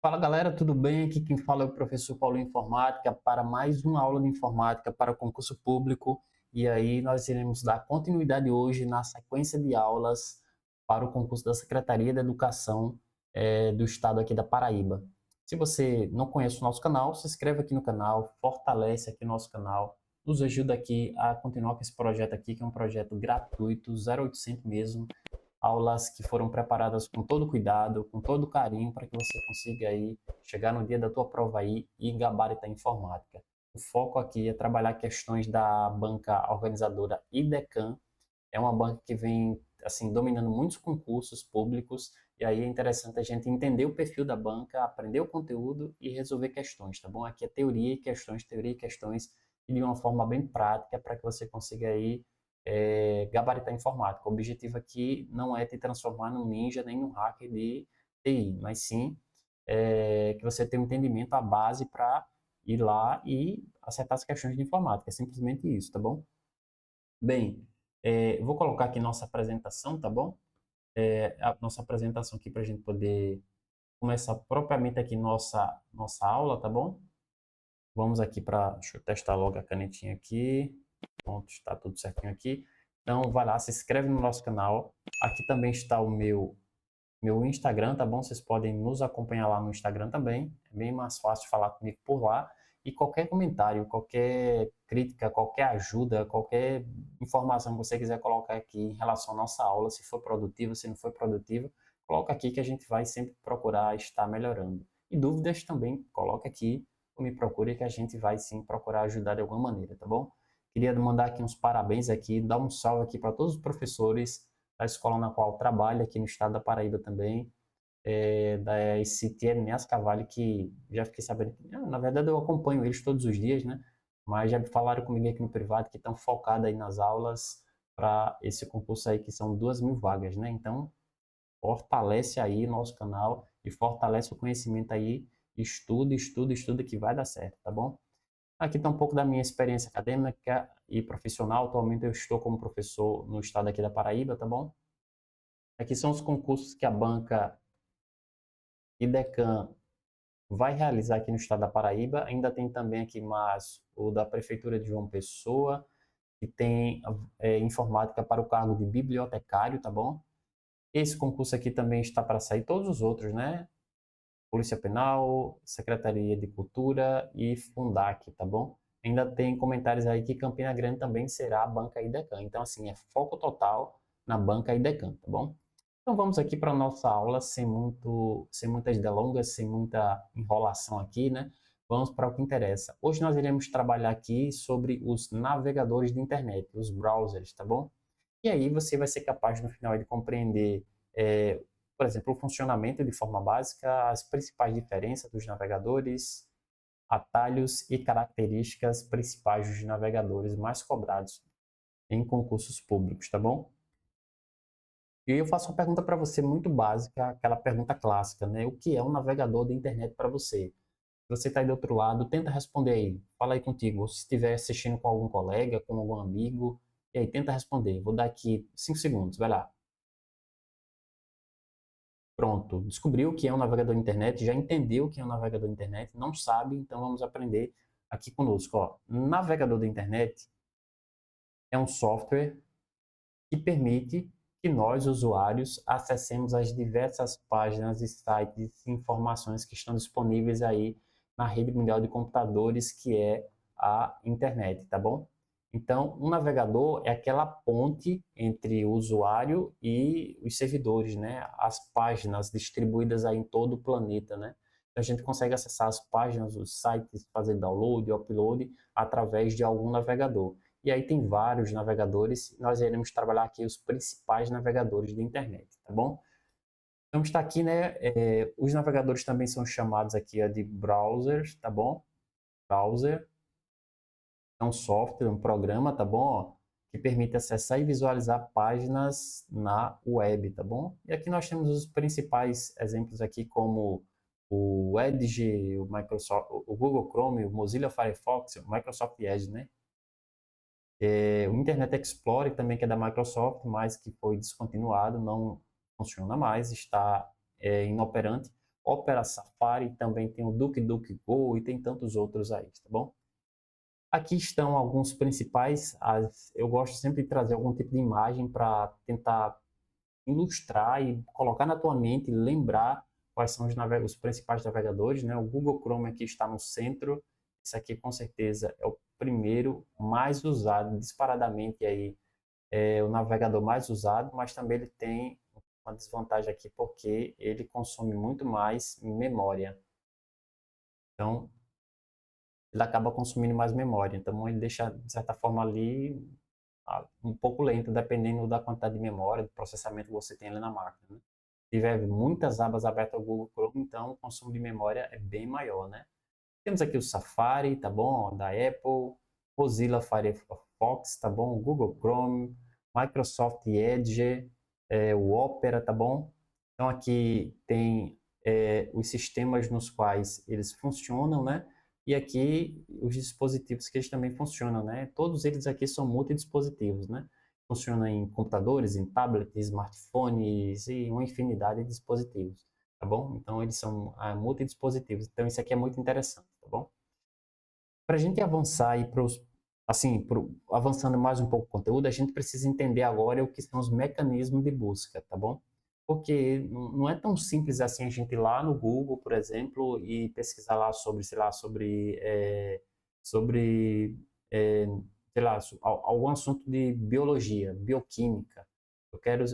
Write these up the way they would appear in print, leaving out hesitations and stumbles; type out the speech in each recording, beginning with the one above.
Fala galera, tudo bem? Aqui quem fala é o professor Paulo Informática para mais uma aula de informática para o concurso público. E aí nós iremos dar continuidade hoje na sequência de aulas para o concurso da Secretaria da Educação do Estado aqui da Paraíba. Se você não conhece o nosso canal, se inscreve aqui no canal, fortalece aqui o nosso canal, nos ajuda aqui a continuar com esse projeto aqui, que é um projeto gratuito, 0800 mesmo, aulas que foram preparadas com todo cuidado, com todo carinho, para que você consiga aí chegar no dia da tua prova aí e gabaritar informática. O foco aqui é trabalhar questões da banca organizadora IDECAM. É uma banca que vem assim dominando muitos concursos públicos, e aí é interessante a gente entender o perfil da banca, aprender o conteúdo e resolver questões, tá bom? Aqui é teoria e questões, e de uma forma bem prática para que você consiga aí gabaritar informática. O objetivo aqui não é te transformar num ninja nem num hacker de TI, mas sim que você tenha um entendimento, a base para ir lá e acertar as questões de informática. É simplesmente isso, tá bom? Bem, eu vou colocar aqui nossa apresentação, tá bom? A nossa apresentação aqui para a gente poder começar propriamente aqui nossa aula, tá bom? Vamos aqui para, deixa eu testar logo a canetinha aqui. Pronto, está tudo certinho aqui. Então, vai lá, se inscreve no nosso canal. Aqui também está o meu Instagram, tá bom? Vocês podem nos acompanhar lá no Instagram também. É bem mais fácil falar comigo por lá. E qualquer comentário, qualquer crítica, qualquer ajuda, qualquer informação que você quiser colocar aqui em relação à nossa aula, se for produtiva, se não for produtiva, coloca aqui que a gente vai sempre procurar estar melhorando. E dúvidas também, coloca aqui ou me procure que a gente vai sim procurar ajudar de alguma maneira, tá bom? Queria mandar aqui uns parabéns aqui, dar um salve aqui para todos os professores da escola na qual trabalho aqui no estado da Paraíba também, da ICT Minas Cavalli, que já fiquei sabendo que, na verdade eu acompanho eles todos os dias, né? Mas já falaram comigo aqui no privado que estão focados aí nas aulas para esse concurso aí, que são 2.000 vagas, né? Então, fortalece aí nosso canal e fortalece o conhecimento aí, estuda, estuda, estuda que vai dar certo, tá bom? Aqui está um pouco da minha experiência acadêmica e profissional. Atualmente eu estou como professor no estado aqui da Paraíba, tá bom? Aqui são os concursos que a banca IDECAM vai realizar aqui no estado da Paraíba. Ainda tem também aqui mais o da Prefeitura de João Pessoa, que tem informática para o cargo de bibliotecário, tá bom? Esse concurso aqui também está para sair, todos os outros, né? Polícia Penal, Secretaria de Cultura e Fundac, tá bom? Ainda tem comentários aí que Campina Grande também será a banca IDECAM. Então, assim, é foco total na banca IDECAM, tá bom? Então vamos aqui para a nossa aula sem muitas delongas, sem muita enrolação aqui, né? Vamos para o que interessa. Hoje nós iremos trabalhar aqui sobre os navegadores de internet, os browsers, tá bom? E aí você vai ser capaz no final de compreender, por exemplo, o funcionamento de forma básica, as principais diferenças dos navegadores, atalhos e características principais dos navegadores mais cobrados em concursos públicos, tá bom? E eu faço uma pergunta para você muito básica, aquela pergunta clássica, né? O que é um navegador de internet para você? Se você está aí do outro lado, tenta responder aí. Fala aí contigo. Ou se estiver assistindo com algum colega, com algum amigo, e aí tenta responder. Vou dar aqui 5 segundos, vai lá. Pronto, descobriu o que é um navegador de internet, já entendeu o que é um navegador de internet, não sabe, então vamos aprender aqui conosco. Ó. Navegador de internet é um software que permite que nós, usuários, acessemos as diversas páginas e sites e informações que estão disponíveis aí na rede mundial de computadores, que é a internet, tá bom? Então, um navegador é aquela ponte entre o usuário e os servidores, né? As páginas distribuídas aí em todo o planeta, né? Então, a gente consegue acessar as páginas, os sites, fazer download, upload através de algum navegador. E aí tem vários navegadores, nós iremos trabalhar aqui os principais navegadores de internet, tá bom? Então está aqui, né, os navegadores também são chamados aqui de browsers, tá bom? Browser é um software, um programa, tá bom? Ó, que permite acessar e visualizar páginas na web, tá bom? E aqui nós temos os principais exemplos aqui como o Edge, o Microsoft, o Google Chrome, o Mozilla Firefox, o Microsoft Edge, né? O Internet Explorer também, que é da Microsoft, mas que foi descontinuado, não funciona mais, está inoperante. Opera Safari, também tem o DuckDuckGo e tem tantos outros aí, tá bom? Aqui estão alguns principais, eu gosto sempre de trazer algum tipo de imagem para tentar ilustrar e colocar na tua mente, lembrar quais são os principais navegadores, né? O Google Chrome aqui está no centro, esse aqui com certeza é o primeiro mais usado, disparadamente aí, é o navegador mais usado, mas também ele tem uma desvantagem aqui porque ele consome muito mais memória. Então, ele acaba consumindo mais memória. Então, ele deixa, de certa forma, ali um pouco lento, dependendo da quantidade de memória, do processamento que você tem ali na máquina, né? Se tiver muitas abas abertas no Google Chrome, então o consumo de memória é bem maior, né? Temos aqui o Safari, tá bom? Da Apple, Mozilla Firefox, tá bom? Google Chrome, Microsoft Edge, o Opera, tá bom? Então aqui tem os sistemas nos quais eles funcionam, né? E aqui os dispositivos que eles também funcionam, né? Todos eles aqui são multidispositivos, né? Funcionam em computadores, em tablets, smartphones e uma infinidade de dispositivos, tá bom? Então eles são multidispositivos. Então isso aqui é muito interessante, tá bom? Para a gente avançar e assim, avançando mais um pouco o conteúdo, a gente precisa entender agora o que são os mecanismos de busca, tá bom? Porque não é tão simples assim a gente ir lá no Google, por exemplo, e pesquisar lá sobre, sei lá, sobre, sei lá, algum assunto de biologia, bioquímica. Eu quero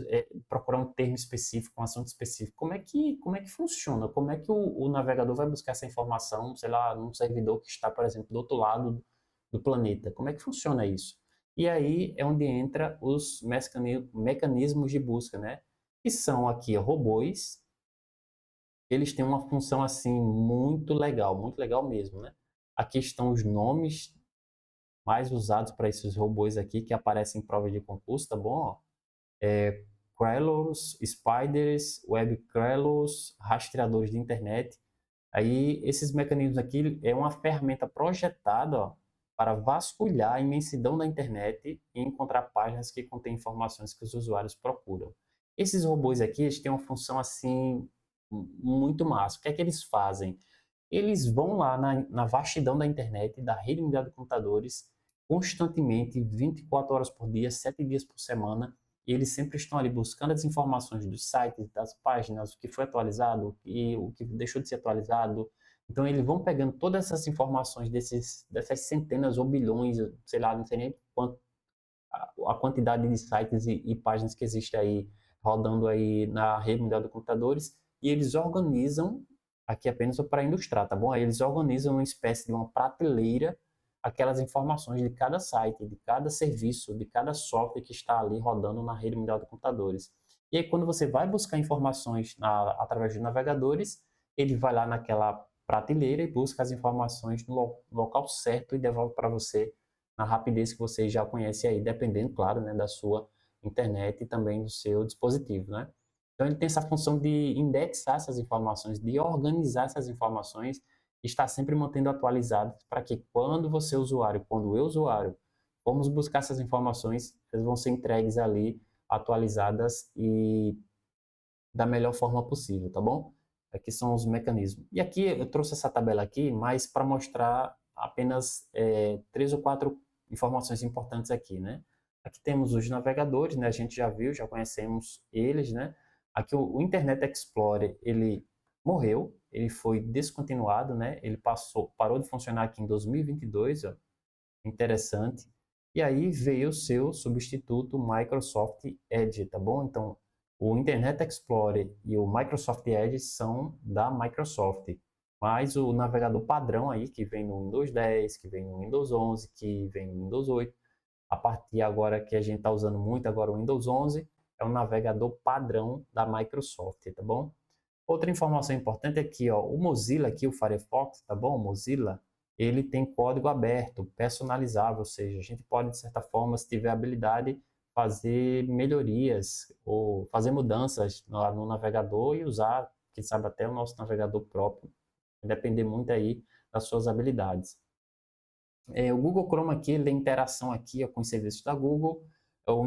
procurar um termo específico, um assunto específico. Como é que funciona? Como é que o navegador vai buscar essa informação, sei lá, num servidor que está, por exemplo, do outro lado do planeta? Como é que funciona isso? E aí é onde entra os mecanismos de busca, né? Que são aqui robôs. Eles têm uma função assim muito legal mesmo, né? Aqui estão os nomes mais usados para esses robôs aqui que aparecem em prova de concurso, tá bom? Crawlers, spiders, web crawlers, rastreadores de internet. Aí esses mecanismos aqui é uma ferramenta projetada, ó, para vasculhar a imensidão da internet e encontrar páginas que contêm informações que os usuários procuram. Esses robôs aqui, eles têm uma função assim muito massa. O que é que eles fazem? Eles vão lá na vastidão da internet, da rede mundial de computadores, constantemente, 24 horas por dia, 7 dias por semana, e eles sempre estão ali buscando as informações dos sites, das páginas, o que foi atualizado e o que deixou de ser atualizado. Então, eles vão pegando todas essas informações dessas centenas ou bilhões, sei lá, não sei nem quanto, a quantidade de sites e páginas que existe aí, rodando aí na rede mundial de computadores, e eles organizam, aqui apenas para ilustrar, tá bom? Aí eles organizam uma espécie de uma prateleira, aquelas informações de cada site, de cada serviço, de cada software que está ali rodando na rede mundial de computadores. E aí, quando você vai buscar informações através de navegadores, ele vai lá naquela prateleira e busca as informações no local certo e devolve para você na rapidez que você já conhece aí, dependendo, claro, né, da sua internet e também do seu dispositivo, né? Então ele tem essa função de indexar essas informações, de organizar essas informações e estar sempre mantendo atualizadas para que quando eu usuário, formos buscar essas informações, elas vão ser entregues ali, atualizadas e da melhor forma possível, tá bom? Aqui são os mecanismos. E aqui eu trouxe essa tabela aqui, mas para mostrar apenas 3 ou 4 informações importantes aqui, né? Aqui temos os navegadores, né? A gente já viu, já conhecemos eles, né? Aqui o Internet Explorer, ele morreu, ele foi descontinuado, né? Ele parou de funcionar aqui em 2022, ó. Interessante. E aí veio o seu substituto Microsoft Edge, tá bom? Então, o Internet Explorer e o Microsoft Edge são da Microsoft, mas o navegador padrão aí, que vem no Windows 10, que vem no Windows 11, que vem no Windows 8, a partir agora que a gente está usando muito agora o Windows 11, é um navegador padrão da Microsoft, tá bom? Outra informação importante é que, ó, o Mozilla aqui, o Firefox, tá bom? O Mozilla, ele tem código aberto, personalizável, ou seja, a gente pode, de certa forma, se tiver habilidade, fazer melhorias ou fazer mudanças no navegador e usar, quem sabe até o nosso navegador próprio, vai depender muito aí das suas habilidades. O Google Chrome aqui, ele tem interação aqui ó, com os serviços da Google, o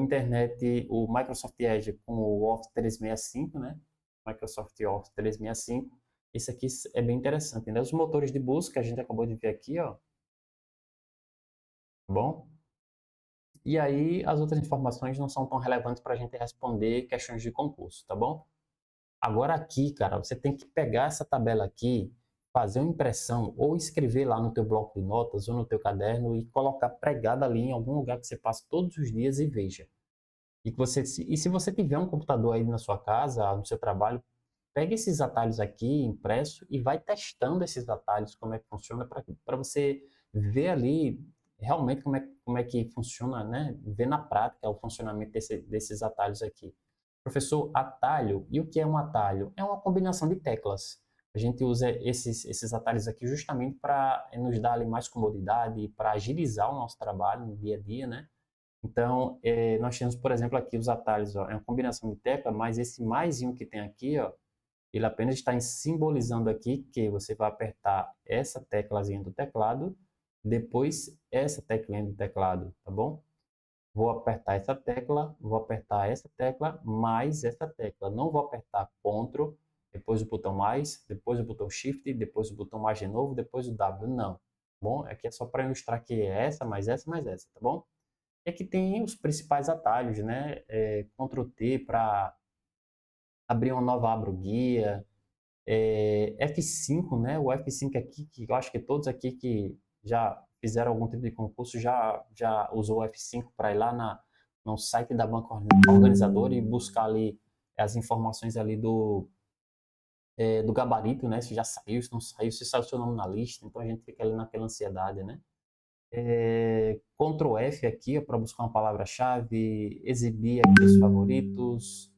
Microsoft Edge com o Office 365, né? Microsoft Office 365. Esse aqui é bem interessante, né? Os motores de busca, a gente acabou de ver aqui, ó, tá bom? E aí, as outras informações não são tão relevantes para a gente responder questões de concurso, tá bom? Agora aqui, cara, você tem que pegar essa tabela aqui, fazer uma impressão ou escrever lá no teu bloco de notas ou no teu caderno e colocar pregada ali em algum lugar que você passe todos os dias e veja. E se você tiver um computador aí na sua casa, no seu trabalho, pegue esses atalhos aqui impresso e vai testando esses atalhos, como é que funciona, para você ver ali realmente como é que funciona, né? Ver na prática o funcionamento desses atalhos aqui. Professor, atalho, e o que é um atalho? É uma combinação de teclas. A gente usa esses atalhos aqui justamente para nos dar ali mais comodidade, para agilizar o nosso trabalho no dia a dia, né? Então, nós temos, por exemplo, aqui os atalhos, ó, é uma combinação de tecla, mas esse maisinho que tem aqui, ó, ele apenas está simbolizando aqui que você vai apertar essa teclazinha do teclado, depois essa teclinha do teclado, tá bom? Vou apertar essa tecla, vou apertar essa tecla, mais essa tecla. Não vou apertar Ctrl, depois o botão mais, depois o botão Shift, depois o botão mais de novo, depois o W, não. Tá bom? Aqui é só para ilustrar que é essa, mais essa, mais essa, tá bom? E aqui tem os principais atalhos, né? Ctrl T para abrir uma nova aba guia, F5, né? O F5 aqui, que eu acho que todos aqui que já fizeram algum tipo de concurso já usou o F5 para ir lá no site da banca organizadora e buscar ali as informações ali do gabarito, né? Se já saiu, se não saiu, se saiu o seu nome na lista, então a gente fica ali naquela ansiedade, né? Ctrl F aqui para buscar uma palavra-chave, exibir aqui os favoritos,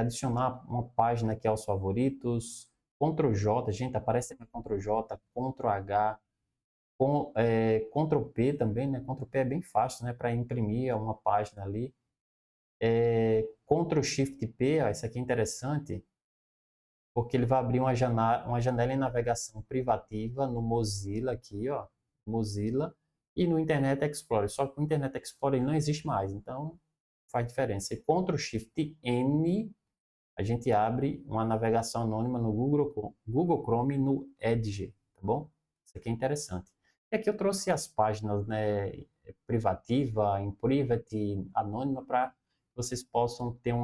adicionar uma página aqui aos favoritos, Ctrl J, gente, aparece aqui Ctrl J, Ctrl H, Ctrl P também, né? Ctrl P é bem fácil, né? Para imprimir uma página ali. Ctrl Shift P, ó, isso aqui é interessante, porque ele vai abrir uma janela em navegação privativa no Mozilla aqui, ó, Mozilla, e no Internet Explorer. Só que o Internet Explorer não existe mais, então faz diferença. E Ctrl Shift N, a gente abre uma navegação anônima no Google Chrome no Edge, tá bom? Isso aqui é interessante. E aqui eu trouxe as páginas, né, privativa, em private, anônima, para vocês possam ter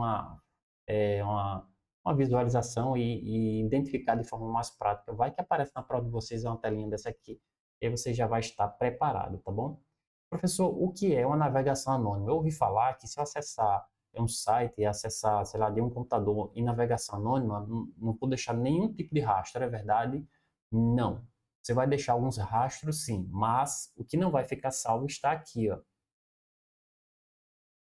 é, uma, uma visualização e identificar de forma mais prática. Vai que aparece na prova de vocês uma telinha dessa aqui, e aí você já vai estar preparado, tá bom? Professor, o que é uma navegação anônima? Eu ouvi falar que se eu acessar um site e acessar, sei lá, de um computador em navegação anônima, não vou deixar nenhum tipo de rastro, é verdade? Não. Você vai deixar alguns rastros, sim, mas o que não vai ficar salvo está aqui, ó.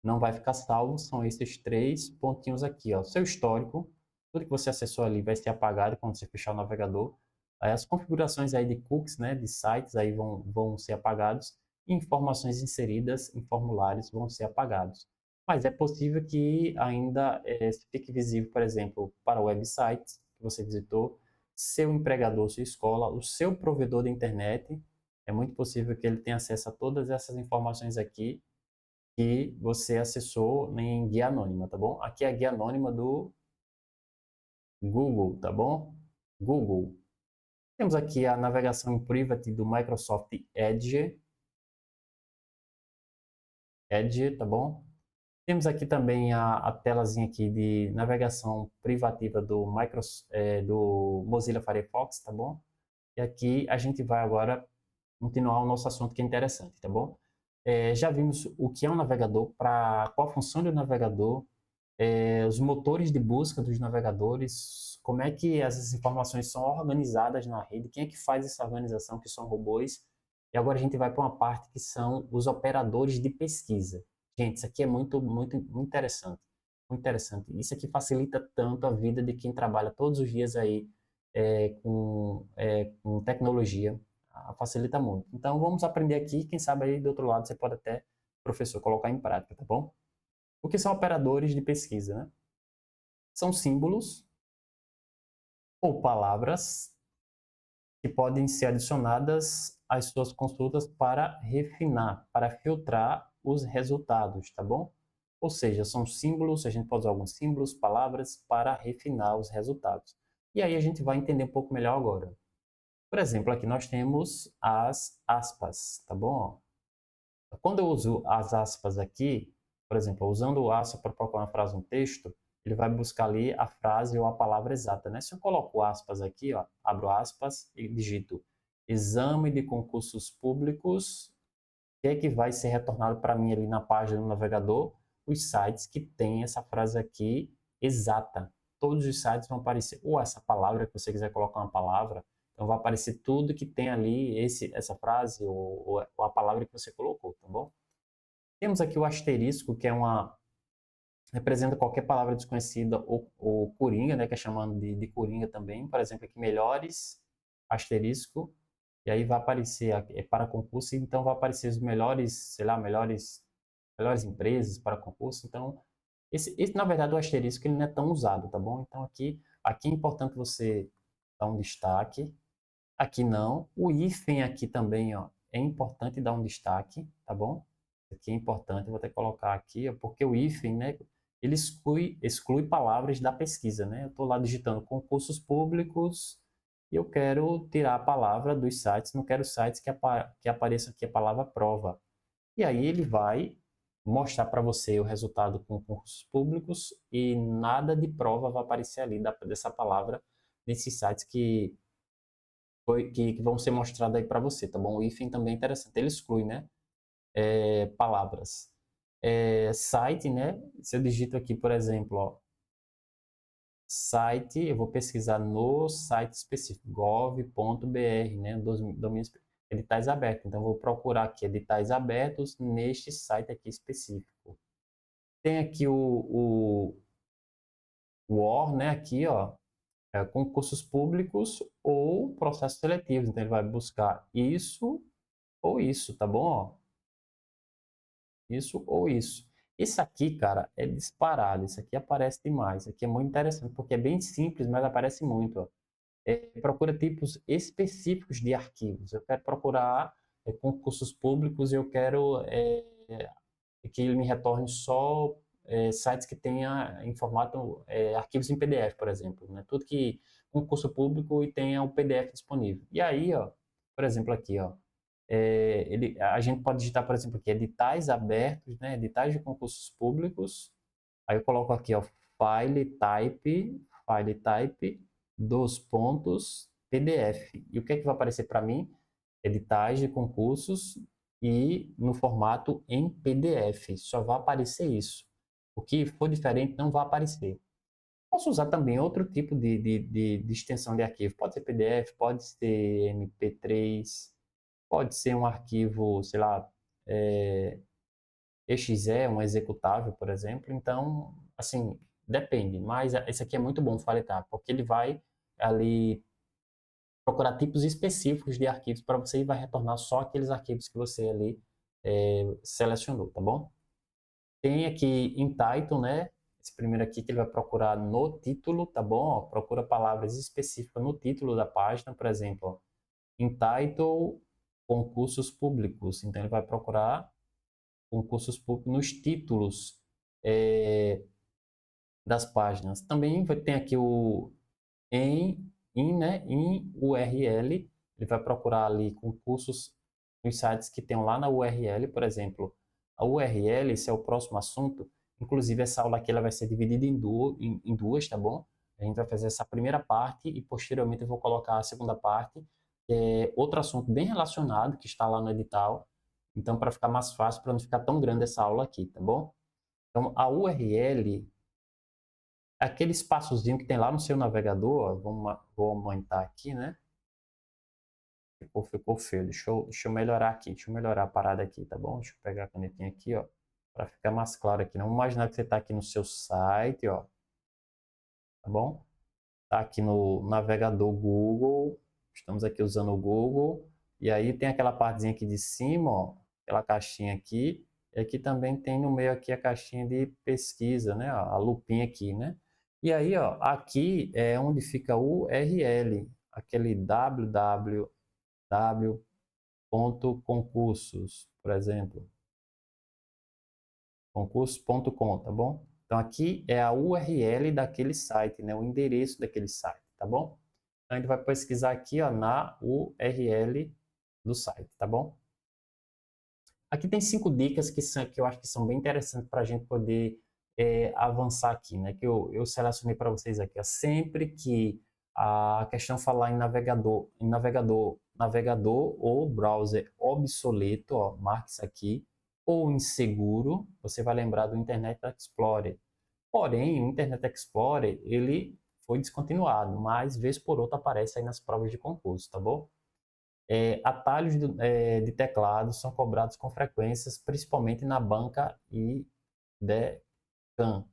Não vai ficar salvo, são esses três pontinhos aqui, ó. Seu histórico, tudo que você acessou ali vai ser apagado quando você fechar o navegador. Aí as configurações aí de cookies, né, de sites aí vão ser apagados e informações inseridas em formulários vão ser apagados. Mas é possível que ainda fique visível, por exemplo, para websites que você visitou, seu empregador, sua escola, o seu provedor de internet. É muito possível que ele tenha acesso a todas essas informações aqui que você acessou em guia anônima, tá bom? Aqui é a guia anônima do Google, tá bom? Google. Temos aqui a navegação em private do Microsoft Edge, tá bom? Temos aqui também a telazinha aqui de navegação privativa do Mozilla Firefox, tá bom? E aqui a gente vai agora continuar o nosso assunto que é interessante, tá bom? Já vimos o que é um navegador, qual a função do navegador, os motores de busca dos navegadores, como é que essas informações são organizadas na rede, quem é que faz essa organização, que são robôs. E agora a gente vai para uma parte que são os operadores de pesquisa. Gente, isso aqui é muito interessante. Muito interessante. Isso aqui facilita tanto a vida de quem trabalha todos os dias aí com tecnologia. Facilita muito. Então vamos aprender aqui, quem sabe aí do outro lado você pode até, professor, colocar em prática, tá bom? O que são operadores de pesquisa, né? São símbolos ou palavras que podem ser adicionadas às suas consultas para refinar, para filtrar os resultados, tá bom? Ou seja, são símbolos, a gente pode usar alguns símbolos, palavras para refinar os resultados. E aí a gente vai entender um pouco melhor agora. Por exemplo, aqui nós temos as aspas, tá bom? Quando eu uso as aspas aqui, por exemplo, usando o aspas para procurar uma frase no texto, ele vai buscar ali a frase ou a palavra exata, né? Se eu coloco aspas aqui, ó, abro aspas e digito exame de concursos públicos, o que é que vai ser retornado para mim ali na página do navegador? Os sites que têm essa frase aqui exata. Todos os sites vão aparecer, ou essa palavra, que você quiser colocar uma palavra, então vai aparecer tudo que tem ali essa frase ou a palavra que você colocou, tá bom? Temos aqui o asterisco, que é representa qualquer palavra desconhecida ou coringa, né, que é chamado de coringa também. Por exemplo, aqui melhores, asterisco, e aí vai aparecer é para concurso, então vai aparecer os melhores, sei lá, melhores empresas para concurso. Então, esse na verdade o asterisco ele não é tão usado, tá bom? Então aqui é importante você dar um destaque. Aqui não. O hífen aqui também, ó, é importante dar um destaque, tá bom? Aqui é importante, vou ter que colocar aqui, ó, porque o hífen, né, ele exclui palavras da pesquisa, né? Eu estou lá digitando concursos públicos e eu quero tirar a palavra dos sites, não quero sites que apareça aqui a palavra prova. E aí ele vai mostrar para você o resultado com concursos públicos e nada de prova vai aparecer ali dessa palavra nesses sites que vão ser mostrados aí para você, tá bom? O hífen também é interessante, ele exclui, né? Palavras. Site, né? Se eu digito aqui, por exemplo, ó, site, eu vou pesquisar no site específico, gov.br, né? Domínios, editais abertos. Então, eu vou procurar aqui editais abertos neste site aqui específico. Tem aqui o OR, né? Aqui, ó, concursos públicos ou processos seletivos. Então, ele vai buscar isso ou isso, tá bom? Ó, isso ou isso. Isso aqui, cara, é disparado. Isso aqui aparece demais. Isso aqui é muito interessante, porque é bem simples, mas aparece muito. Ó. Procura tipos específicos de arquivos. Eu quero procurar concursos públicos e eu quero que ele me retorne só sites que tenha em formato arquivos em PDF, por exemplo, né? Tudo que concurso público e tenha o PDF disponível. E aí, ó, por exemplo, aqui, ó, a gente pode digitar, por exemplo, aqui editais abertos, né? Editais de concursos públicos. Aí eu coloco aqui, ó, file type, dos pontos, PDF. E o que é que vai aparecer para mim? Editais de concursos e no formato em PDF. Só vai aparecer isso. O que for diferente não vai aparecer. Posso usar também outro tipo de extensão de arquivo. Pode ser PDF, pode ser MP3, pode ser um arquivo, sei lá, exe, um executável, por exemplo. Então, assim, depende. Mas esse aqui é muito bom, o Filetar, porque ele vai ali procurar tipos específicos de arquivos para você e vai retornar só aqueles arquivos que você ali selecionou, tá bom? Tem aqui em title, né? Esse primeiro aqui que ele vai procurar no título, tá bom? Ó, procura palavras específicas no título da página, por exemplo, ó, em title, concursos públicos. Então ele vai procurar concursos públicos nos títulos das páginas. Também tem aqui o né, em URL, ele vai procurar ali concursos nos sites que tem lá na URL, por exemplo, a URL, esse é o próximo assunto, inclusive essa aula aqui ela vai ser dividida em duas, tá bom? A gente vai fazer essa primeira parte e posteriormente eu vou colocar a segunda parte, que é outro assunto bem relacionado, que está lá no edital, então para ficar mais fácil, para não ficar tão grande essa aula aqui, tá bom? Então a URL aquele espaçozinho que tem lá no seu navegador, ó, vou aumentar aqui, né? Ficou feio. Deixa eu melhorar aqui. Deixa eu melhorar a parada aqui, tá bom? Deixa eu pegar a canetinha aqui, ó. Para ficar mais claro aqui. Não imaginar que você está aqui no seu site, ó. Tá bom? Tá aqui no navegador Google. Estamos aqui usando o Google. E aí tem aquela partezinha aqui de cima, ó. Aquela caixinha aqui. E aqui também tem no meio aqui a caixinha de pesquisa, né? A lupinha aqui, né? E aí, ó, aqui é onde fica o URL, aquele www.concursos, por exemplo, concursos.com, tá bom? Então aqui é a URL daquele site, né, o endereço daquele site. tá bom? Então, a gente vai pesquisar aqui, ó, na URL do site, tá bom? Aqui tem 5 dicas que eu acho que são bem interessantes para a gente poder avançar aqui, né? Que eu selecionei para vocês aqui. Ó. Sempre que a questão falar em navegador ou browser obsoleto, ó, marque isso aqui, ou inseguro, você vai lembrar do Internet Explorer. Porém, o Internet Explorer, ele foi descontinuado, mas vez por outra aparece aí nas provas de concurso, tá bom? Atalhos de teclado são cobrados com frequências, principalmente na banca e DECAM.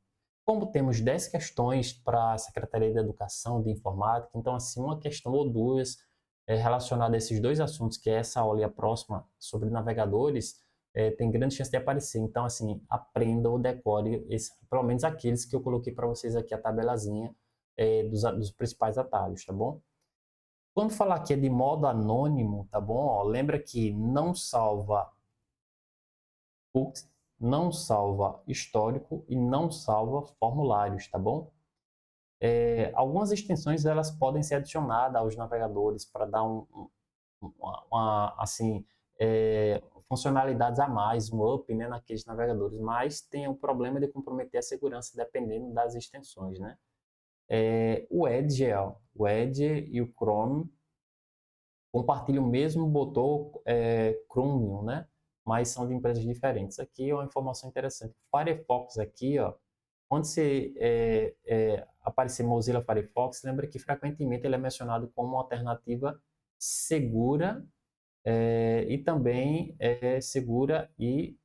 Como temos 10 questões para a Secretaria de Educação de Informática, então assim, uma questão ou duas relacionada a esses dois assuntos, que é essa aula e a próxima sobre navegadores, tem grande chance de aparecer. Então assim, aprenda ou decore, pelo menos aqueles que eu coloquei para vocês aqui, a tabelazinha dos principais atalhos, tá bom? Quando falar aqui de modo anônimo, tá bom? Ó, lembra que não salva cookies, não salva histórico e não salva formulários, tá bom? Algumas extensões elas podem ser adicionadas aos navegadores para dar assim, funcionalidades a mais, um up, né, naqueles navegadores, mas tem o problema de comprometer a segurança dependendo das extensões, né? O Edge, ó, o Edge e o Chrome compartilham o mesmo motor Chromium, né? Mas são de empresas diferentes. Aqui é uma informação interessante. Firefox aqui, ó, quando você aparecer Mozilla Firefox, lembra que frequentemente ele é mencionado como uma alternativa segura e também segura e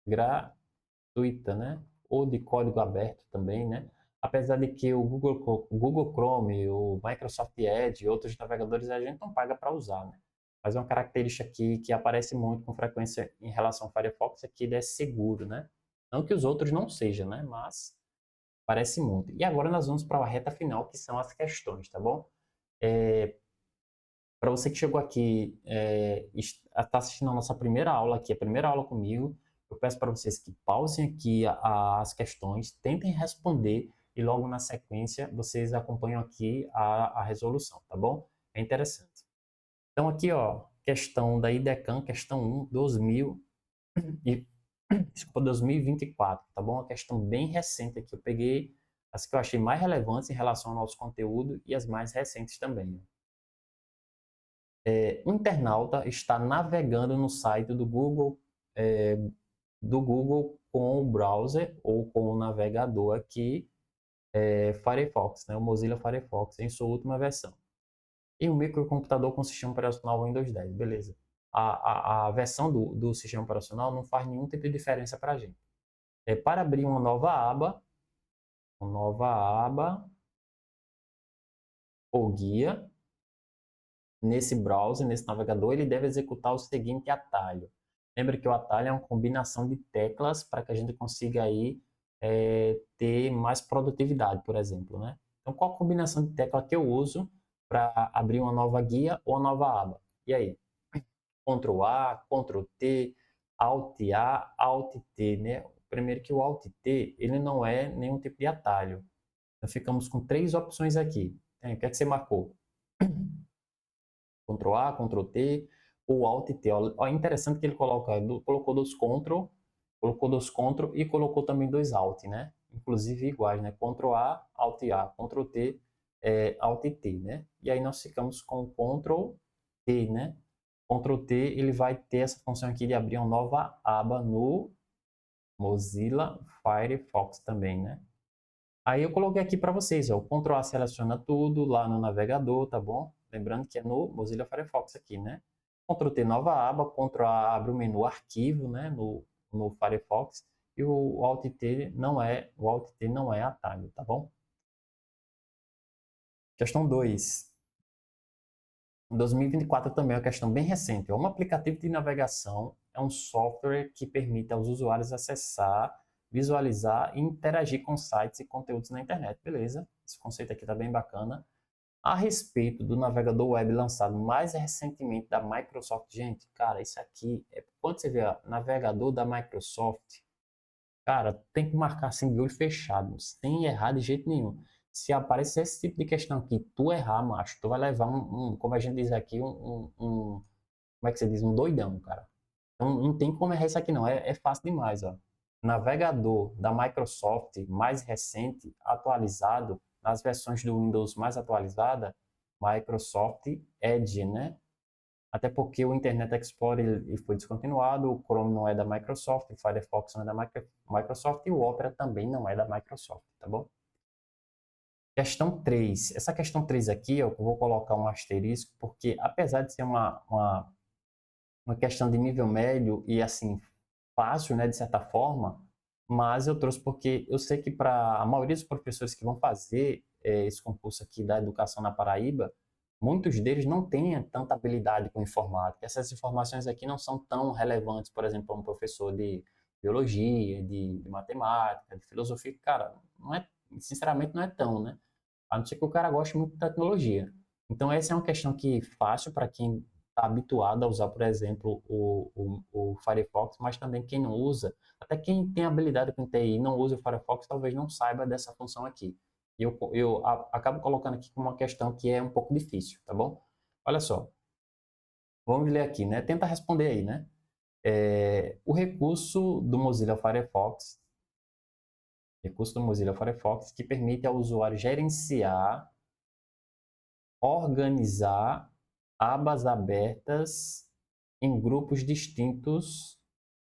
gratuita, né? Ou de código aberto também, né? Apesar de que o Google Chrome, o Microsoft Edge e outros navegadores a gente não paga para usar, né? Mas é uma característica aqui que aparece muito com frequência em relação ao Firefox é que ele é seguro, né? Não que os outros não sejam, né? Mas parece muito. E agora nós vamos para a reta final, que são as questões, tá bom? Para você que chegou aqui, está assistindo a nossa primeira aula aqui, a primeira aula comigo, eu peço para vocês que pausem aqui as questões, tentem responder e logo na sequência vocês acompanham aqui a resolução, tá bom? É interessante. Então aqui, ó, questão da IDECAM, questão 1, 2024, tá bom? Uma questão bem recente aqui, eu peguei as que eu achei mais relevantes em relação ao nosso conteúdo e as mais recentes também. Um internauta está navegando no site do Google com o browser ou com o navegador aqui, Firefox, né, o Mozilla Firefox, em sua última versão. E um microcomputador com sistema operacional Windows 10, beleza. A versão do sistema operacional não faz nenhum tipo de diferença para a gente. Para abrir uma nova aba ou guia, nesse browser, nesse navegador, ele deve executar o seguinte atalho. Lembra que o atalho é uma combinação de teclas para que a gente consiga aí ter mais produtividade, por exemplo, né? Então, qual a combinação de tecla que eu uso para abrir uma nova guia ou uma nova aba? E aí? Ctrl A, Ctrl T, Alt A, Alt T, né? Primeiro que o Alt T, ele não é nenhum tipo de atalho. Então, ficamos com 3 opções aqui. O que é que você marcou? Ctrl A, Ctrl T ou Alt T. Ó, é interessante que ele colocou dois Ctrl e colocou também dois Alt, né? Inclusive iguais, né? Ctrl A, Alt A, Ctrl T, Alt T, né? E aí nós ficamos com Ctrl T, né? Ctrl T, ele vai ter essa função aqui de abrir uma nova aba no Mozilla Firefox também, né? Aí eu coloquei aqui para vocês, ó, o Ctrl A seleciona tudo lá no navegador, tá bom? Lembrando que é no Mozilla Firefox aqui, né? Ctrl T nova aba, Ctrl A abre o menu arquivo, né, no Firefox, e o Alt T não é atalho, tá bom? Questão 2. Em 2024 também é uma questão bem recente. Um aplicativo de navegação é um software que permite aos usuários acessar, visualizar e interagir com sites e conteúdos na internet. Beleza? Esse conceito aqui está bem bacana. A respeito do navegador web lançado mais recentemente da Microsoft, gente, cara, isso aqui, quando você vê navegador da Microsoft, cara, tem que marcar assim de olho fechado, sem errar de jeito nenhum. Se aparecer esse tipo de questão aqui, tu errar, macho, tu vai levar como a gente diz aqui, como é que você diz? Um doidão, cara. Então não tem como errar isso aqui não, é fácil demais, ó. Navegador da Microsoft mais recente, atualizado, nas versões do Windows mais atualizada, Microsoft Edge, né? Até porque o Internet Explorer ele foi descontinuado, o Chrome não é da Microsoft, o Firefox não é da Microsoft e o Opera também não é da Microsoft, tá bom? Questão 3. Essa questão 3 aqui, eu vou colocar um asterisco, porque apesar de ser uma questão de nível médio e assim, fácil, né, de certa forma, mas eu trouxe porque eu sei que para a maioria dos professores que vão fazer esse concurso aqui da educação na Paraíba, muitos deles não têm tanta habilidade com informática. Essas informações aqui não são tão relevantes, por exemplo, para um professor de biologia, de matemática, de filosofia, cara, não é, sinceramente não é tão, né? A não ser que o cara goste muito de tecnologia. Então, essa é uma questão que fácil para quem está habituado a usar, por exemplo, o Firefox, mas também quem não usa, até quem tem habilidade com TI e não usa o Firefox, talvez não saiba dessa função aqui. Acabo colocando aqui como uma questão que é um pouco difícil, tá bom? Olha só, vamos ler aqui, né? Tenta responder aí, né? O recurso do Mozilla Firefox que permite ao usuário gerenciar, organizar abas abertas em grupos distintos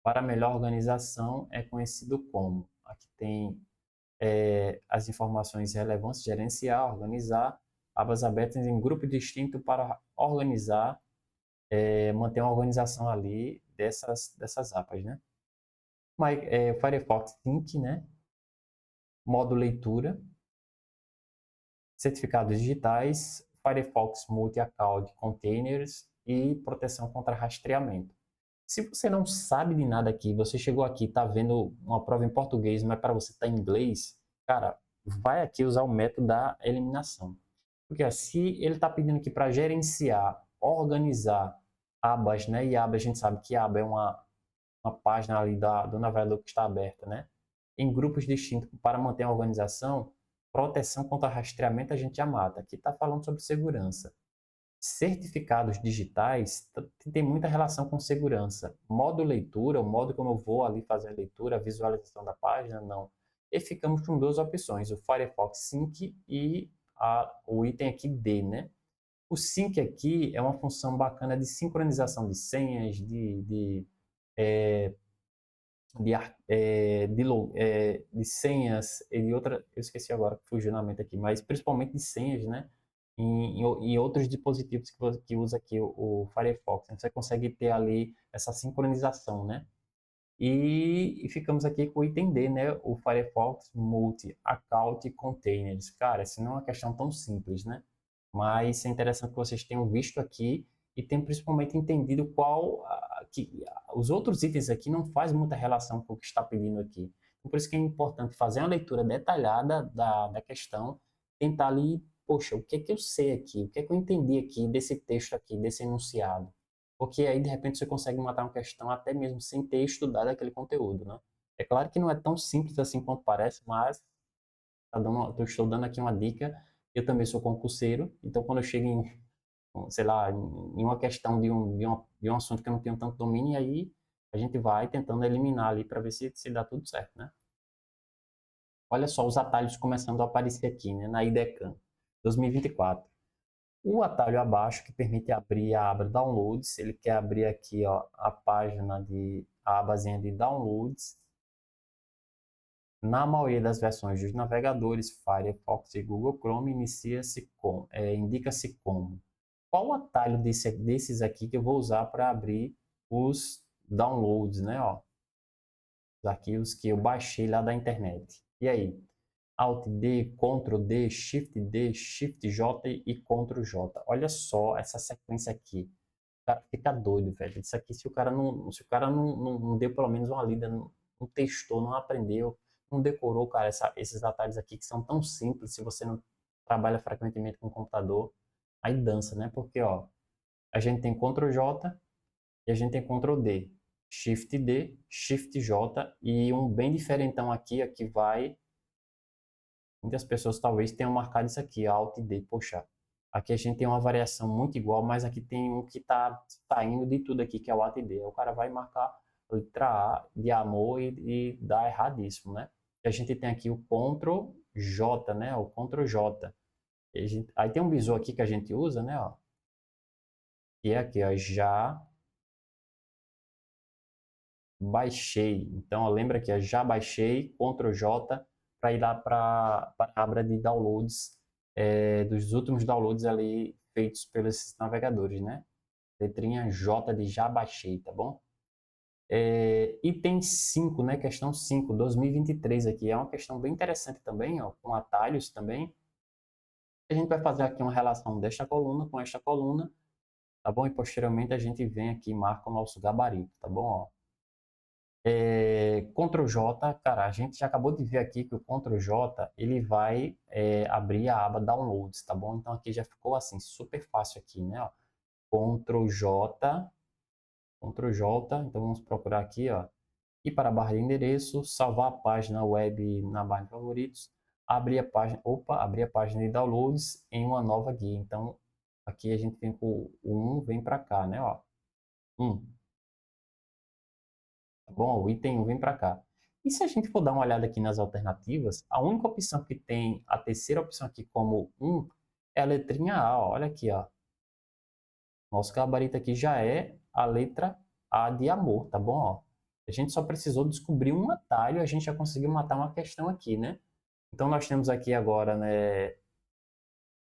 para melhor organização é conhecido como. Aqui tem as informações relevantes, gerenciar, organizar, abas abertas em grupo distinto para organizar, manter uma organização ali dessas abas, né? Firefox Sync, né? Modo leitura, certificados digitais, Firefox Multi-Account Containers e proteção contra rastreamento. Se você não sabe de nada aqui, você chegou aqui, está vendo uma prova em português, mas para você está em inglês, cara, vai aqui usar o método da eliminação. Porque se ele está pedindo aqui para gerenciar, organizar abas, né? E aba, a gente sabe que aba é uma página ali do navegador que está aberta, né? Em grupos distintos para manter a organização, proteção contra rastreamento a gente já mata. Aqui está falando sobre segurança. Certificados digitais tem muita relação com segurança. Modo leitura, o modo como eu vou ali fazer a leitura, a visualização da página, não. E ficamos com duas opções, o Firefox Sync e o item aqui D, né? O Sync aqui é uma função bacana de sincronização de senhas, é, de senhas e de outra, eu esqueci agora, fugiu na mente aqui, mas principalmente de senhas, né? Em outros dispositivos que usa aqui o Firefox. Você consegue ter ali essa sincronização, né? E ficamos aqui com o item D, né? O Firefox Multi-Account Containers. Cara, isso não é uma questão tão simples, né? Mas é interessante que vocês tenham visto aqui e tenham principalmente entendido os outros itens aqui não fazem muita relação com o que está pedindo aqui. Então, por isso que é importante fazer uma leitura detalhada da questão, tentar ali, poxa, o que é que eu sei aqui? O que é que eu entendi aqui desse texto aqui, desse enunciado? Porque aí, de repente, você consegue matar uma questão até mesmo sem ter estudado aquele conteúdo, né? É claro que não é tão simples assim quanto parece, mas estou dando aqui uma dica. Eu também sou concurseiro, então quando eu chego sei lá, em uma questão de um assunto que eu não tenho tanto domínio, aí a gente vai tentando eliminar ali para ver se dá tudo certo, né? Olha só os atalhos começando a aparecer aqui, né, na IDECAM 2024. O atalho abaixo que permite abrir a aba Downloads, ele quer abrir aqui, ó, a página a abazinha de Downloads. Na maioria das versões dos navegadores Firefox e Google Chrome, indica-se como. Qual o atalho desses aqui que eu vou usar para abrir os downloads, né? Ó, os arquivos que eu baixei lá da internet. E aí? Alt D, Ctrl D, Shift D, Shift J e Ctrl J. Olha só essa sequência aqui. O cara fica doido, velho. Isso aqui, se o cara não deu pelo menos uma lida, não testou, não aprendeu, não decorou, cara, esses atalhos aqui que são tão simples, se você não trabalha frequentemente com computador, aí dança, né? Porque, ó, a gente tem Ctrl J e a gente tem Ctrl D. Shift D, Shift J e um bem diferentão aqui, ó, que vai Muitas pessoas talvez tenham marcado isso aqui, Alt D. Poxa, aqui a gente tem uma variação muito igual, mas aqui tem um que está saindo de tudo aqui, que é o Alt D. O cara vai marcar a letra A de amor e dá erradíssimo, né? E a gente tem aqui o Ctrl J, né? O Ctrl J. Aí tem um bizu aqui que a gente usa, né? Ó, que é aqui, ó, já baixei. Então, lembra que já baixei, Ctrl J, para ir lá para a aba de downloads, dos últimos downloads ali feitos pelos navegadores, né? Letrinha J de já baixei, tá bom? Item 5, né? Questão 5, 2023 aqui. É uma questão bem interessante também, ó, com atalhos também. A gente vai fazer aqui uma relação desta coluna com esta coluna, tá bom? E posteriormente a gente vem aqui e marca o nosso gabarito, tá bom? Ó, Ctrl J, cara, a gente já acabou de ver aqui que o Ctrl J ele vai abrir a aba Downloads, tá bom? Então aqui já ficou assim, super fácil aqui, né? Ó. Ctrl J, Ctrl J, então vamos procurar aqui, ó, ir para a barra de endereço, salvar a página web na barra de favoritos, abrir a página de downloads em uma nova guia. Então aqui a gente vem com o 1, vem para cá, né? Ó, 1. Tá bom? O item 1 vem para cá. E se a gente for dar uma olhada aqui nas alternativas, a única opção que tem a terceira opção aqui como 1 é a letrinha A. Ó. Olha aqui, ó. Nosso gabarito aqui já é a letra A de amor, tá bom? Ó. A gente só precisou descobrir um atalho, a gente já conseguiu matar uma questão aqui, né? Então nós temos aqui agora, né?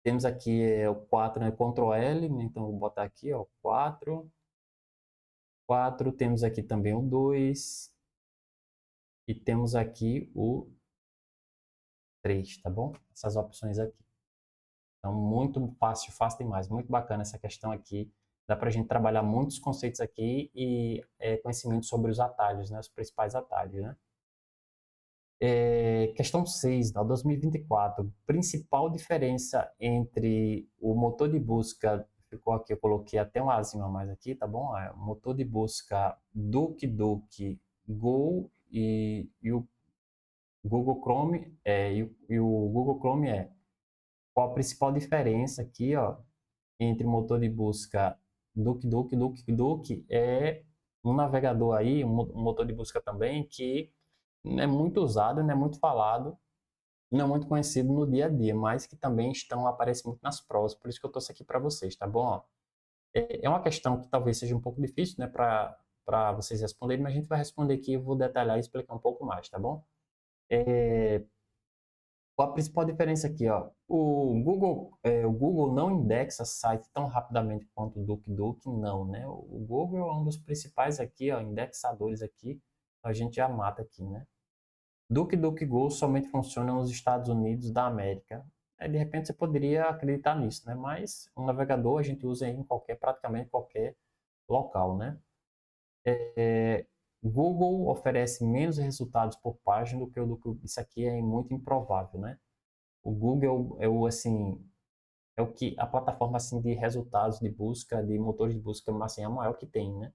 Temos aqui o 4, né? Ctrl L, né? Então vou botar aqui, ó, 4. 4, temos aqui também o 2 e temos aqui o 3, tá bom? Essas opções aqui. Então, muito fácil, fácil demais. Muito bacana essa questão aqui. Dá para a gente trabalhar muitos conceitos aqui e conhecimento sobre os atalhos, né? Os principais atalhos, né? Questão 6, da 2024. Principal diferença entre o motor de busca, ficou aqui, eu coloquei até um azinho a mais aqui, tá bom? O motor de busca DuckDuck Go e o Google Chrome, e o Google Chrome qual a principal diferença aqui, ó, entre o motor de busca DuckDuck é um navegador aí, um motor de busca também que não é muito usado, não é muito falado, não é muito conhecido no dia a dia, mas que também aparecem muito nas provas, por isso que eu trouxe aqui para vocês, tá bom? É uma questão que talvez seja um pouco difícil, né, para vocês responderem, mas a gente vai responder aqui, eu vou detalhar e explicar um pouco mais, tá bom? Qual a principal diferença aqui, ó? O Google não indexa site tão rapidamente quanto o DuckDuck, não, né? O Google é um dos principais aqui, ó, indexadores aqui, a gente já mata aqui, né? DuckDuckGo somente funciona nos Estados Unidos da América. De repente você poderia acreditar nisso, né? Mas um navegador a gente usa em praticamente qualquer local, né? Google oferece menos resultados por página do que o do isso aqui é muito improvável, né? O Google assim, é o que a plataforma assim de resultados de busca, de motores de busca, assim, é a maior que tem, né?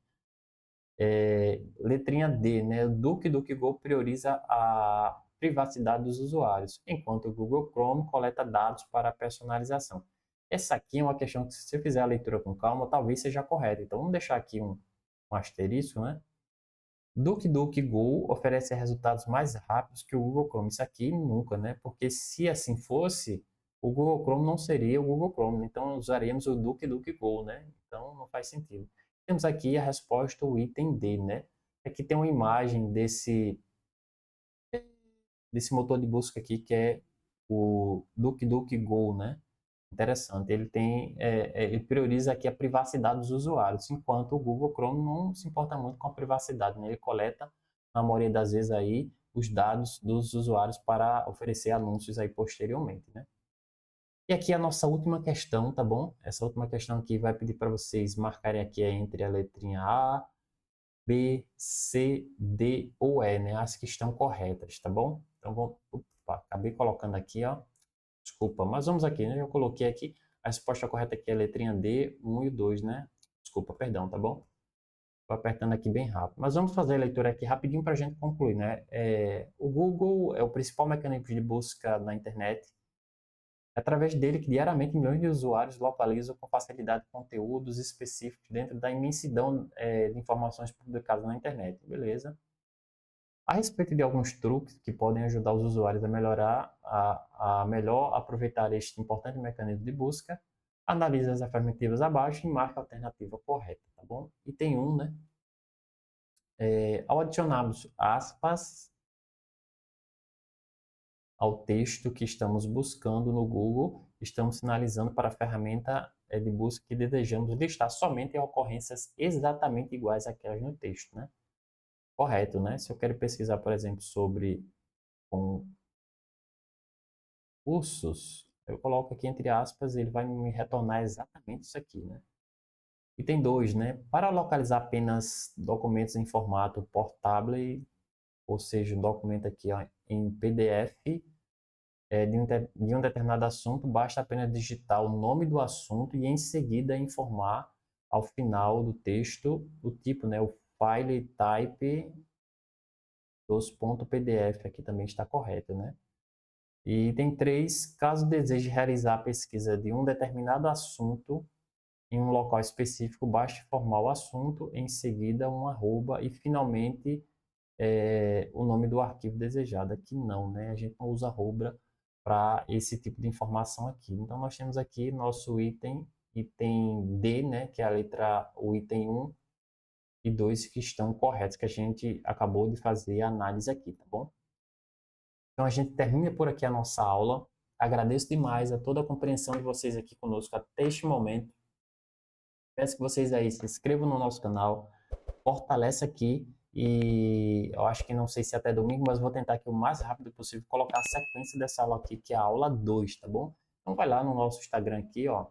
Letrinha D, né? O DuckDuckGo prioriza a privacidade dos usuários, enquanto o Google Chrome coleta dados para a personalização. Essa aqui é uma questão que, se você fizer a leitura com calma, talvez seja correta. Então, vamos deixar aqui um asterisco, né? DuckDuckGo oferece resultados mais rápidos que o Google Chrome. Isso aqui nunca, né? Porque se assim fosse, o Google Chrome não seria o Google Chrome, né? Então usaríamos o DuckDuckGo, né? Então não faz sentido. Temos aqui a resposta, o item D, né? Aqui tem uma imagem desse motor de busca aqui que é o DuckDuckGo, né? Interessante. Ele prioriza aqui a privacidade dos usuários, enquanto o Google Chrome não se importa muito com a privacidade, né? Ele coleta, na maioria das vezes aí, os dados dos usuários para oferecer anúncios aí posteriormente, né? E aqui a nossa última questão, tá bom? Essa última questão aqui vai pedir para vocês marcarem aqui entre a letrinha A, B, C, D ou E, né? As que estão corretas, tá bom? Então, acabei colocando aqui, ó. Desculpa, mas vamos aqui, né? Eu coloquei aqui, a resposta correta aqui é a letrinha D, 1 e 2, né? Desculpa, perdão, tá bom? Vou apertando aqui bem rápido. Mas vamos fazer a leitura aqui rapidinho para a gente concluir, né? O Google é o principal mecanismo de busca na internet. É através dele que diariamente milhões de usuários localizam com facilidade conteúdos específicos dentro da imensidão de informações publicadas na internet. Beleza? A respeito de alguns truques que podem ajudar os usuários a melhorar, a melhor aproveitar este importante mecanismo de busca, analise as afirmativas abaixo e marque a alternativa correta, tá bom? E tem um, né? Ao adicionarmos aspas ao texto que estamos buscando no Google, estamos sinalizando para a ferramenta de busca que desejamos listar somente ocorrências exatamente iguais àquelas no texto, né? Correto, né? Se eu quero pesquisar, por exemplo, sobre concursos, eu coloco aqui entre aspas, ele vai me retornar exatamente isso aqui, né? E tem dois, né? Para localizar apenas documentos em formato portable, ou seja, um documento aqui ó, em PDF, de um determinado assunto, basta apenas digitar o nome do assunto e em seguida informar ao final do texto o tipo, né? O file type dos .pdf aqui também está correto, né? E item 3, caso deseje realizar a pesquisa de um determinado assunto em um local específico, basta informar o assunto, em seguida um arroba e finalmente o nome do arquivo desejado. Aqui não, né? A gente não usa arroba para esse tipo de informação aqui. Então nós temos aqui nosso item D, né? Que é a letra, o item 1 e 2 que estão corretos, que a gente acabou de fazer a análise aqui, tá bom? Então a gente termina por aqui a nossa aula. Agradeço demais a toda a compreensão de vocês aqui conosco até este momento. Peço que vocês aí se inscrevam no nosso canal, fortalece aqui e eu acho que não sei se até domingo, mas vou tentar aqui o mais rápido possível colocar a sequência dessa aula aqui, que é a aula 2, tá bom? Então vai lá no nosso Instagram aqui, ó,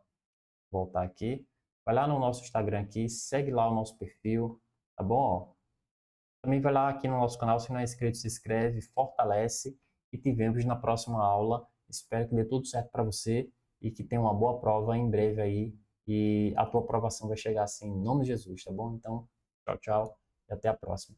voltar aqui, vai lá no nosso Instagram aqui, segue lá o nosso perfil, tá bom? Ó, também vai lá aqui no nosso canal, se não é inscrito, se inscreve, fortalece e te vemos na próxima aula. Espero que dê tudo certo para você e que tenha uma boa prova em breve aí e a tua aprovação vai chegar assim em nome de Jesus, tá bom? Então, tchau, tchau e até a próxima.